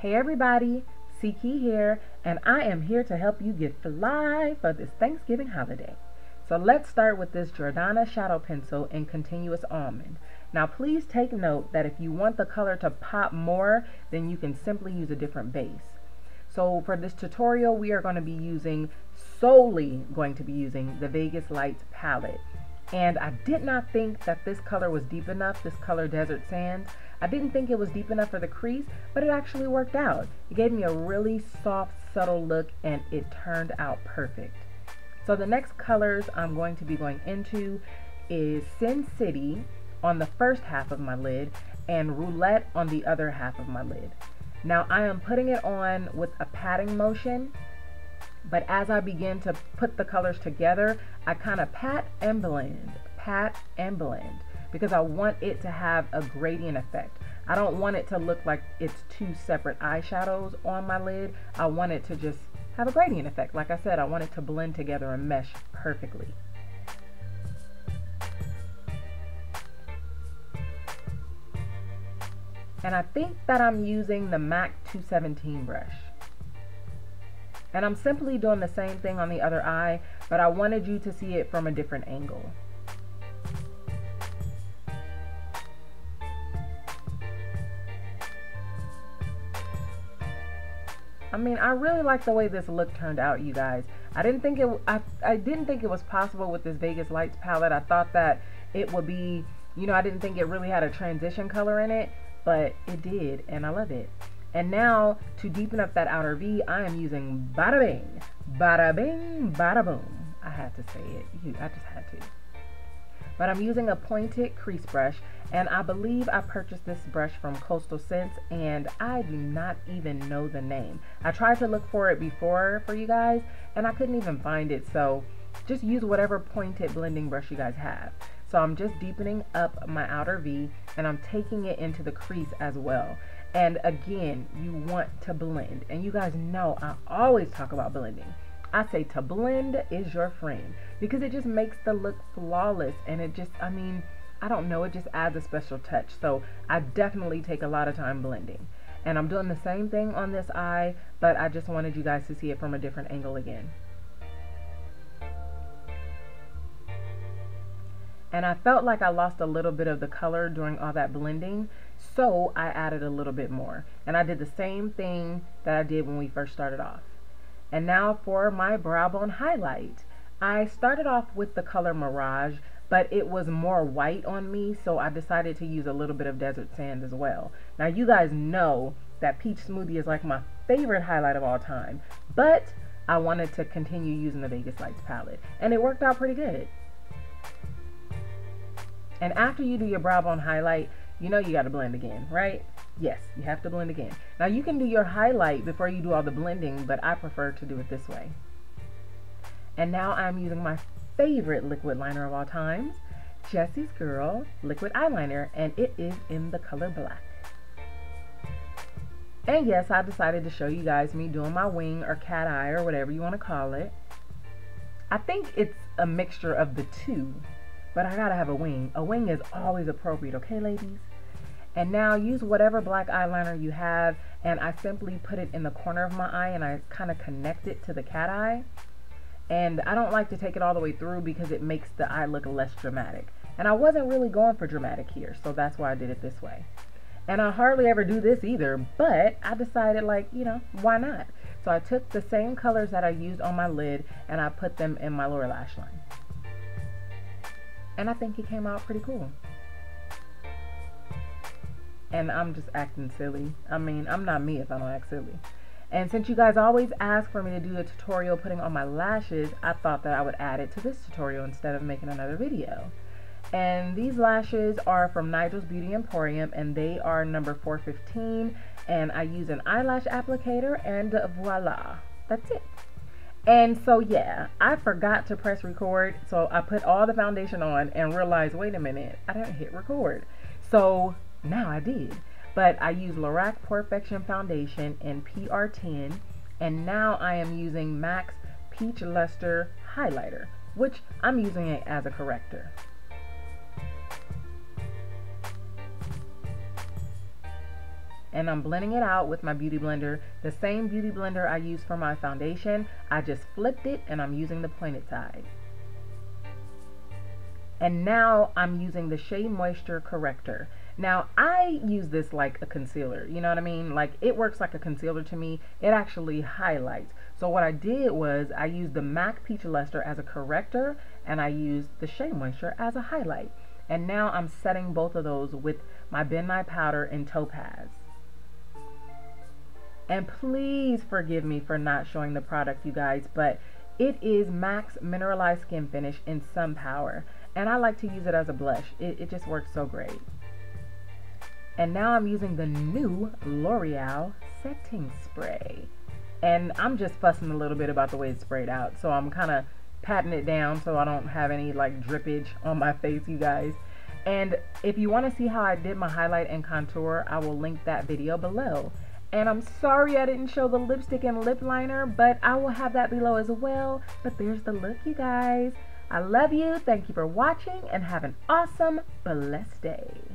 Hey everybody, Key here, and I am here to help you get fly for this Thanksgiving holiday. So let's start with this Jordana shadow pencil in continuous almond. Now please take note that if you want the color to pop more, then you can simply use a different base. So for this tutorial, we are going to be solely going to be using the Vegas Lights palette. And I did not think that this color was deep enough, this color Desert Sands. I didn't think it was deep enough for the crease, but it actually worked out. It gave me a really soft, subtle look, and it turned out perfect. So the next colors I'm going to be going into is Sin City on the first half of my lid and Roulette on the other half of my lid. Now I am putting it on with a patting motion, but as I begin to put the colors together, I kind of pat and blend, because I want it to have a gradient effect. I don't want it to look like it's two separate eyeshadows on my lid. I want it to just have a gradient effect. Like I said, I want it to blend together and mesh perfectly. And I think that I'm using the MAC 217 brush. And I'm simply doing the same thing on the other eye, but I wanted you to see it from a different angle. I mean, I really like the way this look turned out, you guys. I didn't think it was possible with this Vegas Lights palette. I thought that it would be, I didn't think it really had a transition color in it, but it did, and I love it. And now, to deepen up that outer V, I am using Bada Bing, Bada Bing, Bada Boom. I had to say it. I just had to. But I'm using a pointed crease brush, and I believe I purchased this brush from Coastal Scents, and I do not even know the name. I tried to look for it before for you guys, and I couldn't even find it, so just use whatever pointed blending brush you guys have. So I'm just deepening up my outer V, and I'm taking it into the crease as well. And again, you want to blend, and you guys know I always talk about blending. I say to blend is your friend, because it just makes the look flawless, and it just, I don't know, it just adds a special touch. So I definitely take a lot of time blending. And I'm doing the same thing on this eye, but I just wanted you guys to see it from a different angle again. And I felt like I lost a little bit of the color during all that blending, so I added a little bit more. And I did the same thing that I did when we first started off. And now for my brow bone highlight. I started off with the color Mirage, but it was more white on me, so I decided to use a little bit of Desert Sand as well. Now you guys know that Peach Smoothie is like my favorite highlight of all time, but I wanted to continue using the Vegas Lights palette, and it worked out pretty good. And after you do your brow bone highlight, you know you got to blend again, right? Yes, you have to blend again. Now you can do your highlight before you do all the blending, but I prefer to do it this way. And now I'm using my favorite liquid liner of all times, Jessie's Girl liquid eyeliner, and it is in the color black. And yes, I decided to show you guys me doing my wing or cat eye or whatever you want to call it. I think it's a mixture of the two, but I gotta have a wing. A wing is always appropriate, okay ladies? And now use whatever black eyeliner you have, and I simply put it in the corner of my eye, and I kind of connect it to the cat eye. And I don't like to take it all the way through because it makes the eye look less dramatic. And I wasn't really going for dramatic here, so that's why I did it this way. And I hardly ever do this either, but I decided, like, why not? So I took the same colors that I used on my lid, and I put them in my lower lash line. And I think it came out pretty cool. And I'm just acting silly. I'm not me if I don't act silly. And since you guys always ask for me to do a tutorial putting on my lashes, I thought that I would add it to this tutorial instead of making another video. And these lashes are from Nigels Beauty Emporium, and they are number 415. And I use an eyelash applicator, and voila, that's it. And so yeah, I forgot to press record, so I put all the foundation on and realized, wait a minute, I didn't hit record. So now I did. But I use Lorac Perfection Foundation in PR10, and now I am using MAC's Peach Luster Highlighter, which I'm using it as a corrector. and I'm blending it out with my beauty blender, the same beauty blender I use for my foundation. I just flipped it and I'm using the pointed side. And now I'm using the Shea Moisture Corrector. Now I use this like a concealer, you know what I mean? Like it works like a concealer to me. It actually highlights. So what I did was I used the MAC Peach Luster as a corrector and I used the Shea Moisture as a highlight. And now I'm setting both of those with my Nye Powder in Topaz. And please forgive me for not showing the product, you guys, but it is MAC's Mineralized Skin Finish in Sun Power. And I like to use it as a blush. It just works so great. And now I'm using the new L'Oreal Setting Spray. And I'm just fussing a little bit about the way it's sprayed out. So I'm kind of patting it down so I don't have any like drippage on my face, you guys. And if you want to see how I did my highlight and contour, I will link that video below. And I'm sorry I didn't show the lipstick and lip liner, but I will have that below as well. But there's the look, you guys. I love you. Thank you for watching and have an awesome, blessed day.